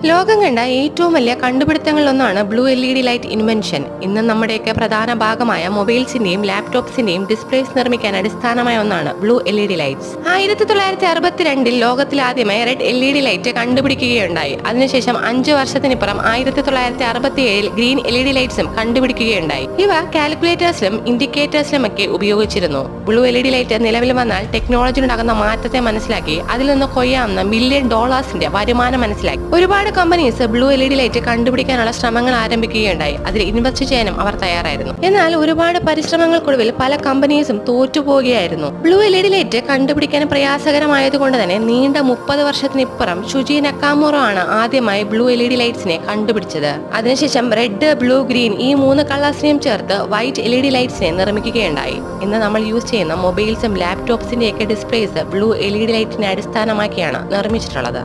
ലോകം കണ്ട ഏറ്റവും വലിയ കണ്ടുപിടുത്തങ്ങളിലൊന്നാണ് ബ്ലൂ LED ലൈറ്റ് ഇൻവെൻഷൻ. ഇന്ന് നമ്മുടെയൊക്കെ പ്രധാന ഭാഗമായ മൊബൈൽസിന്റെയും ലാപ്ടോപ്സിന്റെയും ഡിസ്പ്ലേസ് നിർമ്മിക്കാൻ അടിസ്ഥാനമായ ഒന്നാണ് ബ്ലൂ LED ലൈറ്റ്സ്. 1962 ലോകത്തിലാദ്യമായി റെഡ് LED ലൈറ്റ് കണ്ടുപിടിക്കുകയുണ്ടായി. അതിനുശേഷം 5 വർഷത്തിനിപ്പുറം 1967 ഗ്രീൻ LED ലൈറ്റ്സും കണ്ടുപിടിക്കുകയുണ്ടായി. ഇവ കാൽക്കുലേറ്റേഴ്സിലും ഇൻഡിക്കേറ്റേഴ്സിലും ഒക്കെ ഉപയോഗിച്ചിരുന്നു. ബ്ലൂ LED ലൈറ്റ് നിലവിൽ വന്നാൽ ടെക്നോളജിയിലുണ്ടാകുന്ന മാറ്റത്തെ മനസ്സിലാക്കി അതിൽ നിന്ന് കൊയ്യാവുന്ന $1 മില്യൺ വരുമാനം മനസ്സിലാക്കി ഒരുപാട് കമ്പനീസ് ബ്ലൂ LED ലൈറ്റ് കണ്ടുപിടിക്കാനുള്ള ശ്രമങ്ങൾ ആരംഭിക്കുകയുണ്ടായി. അതിൽ ഇൻവെസ്റ്റ് ചെയ്യാനും അവർ തയ്യാറായിരുന്നു. എന്നാൽ ഒരുപാട് പരിശ്രമങ്ങൾക്കൊടുവിൽ പല കമ്പനീസും തോറ്റുപോകുകയായിരുന്നു. ബ്ലൂ LED ലൈറ്റ് കണ്ടുപിടിക്കാൻ പ്രയാസകരമായതുകൊണ്ട് തന്നെ നീണ്ട 30 വർഷത്തിനിപ്പുറം ഷുജി നക്കാമുറോ ആണ് ആദ്യമായി ബ്ലൂ LED ലൈറ്റ്സിനെ കണ്ടുപിടിച്ചത്. അതിനുശേഷം റെഡ്, ബ്ലൂ, ഗ്രീൻ ഈ 3 കളേഴ്സിനെയും ചേർത്ത് വൈറ്റ് LED ലൈറ്റ്സിനെ നിർമ്മിക്കുകയുണ്ടായി. ഇന്ന് നമ്മൾ യൂസ് ചെയ്യുന്ന മൊബൈൽസും ലാപ്ടോപ്സിന്റെയൊക്കെ ഡിസ്പ്ലേസ് ബ്ലൂ LED ലൈറ്റിനെ അടിസ്ഥാനമാക്കിയാണ് നിർമ്മിച്ചിട്ടുള്ളത്.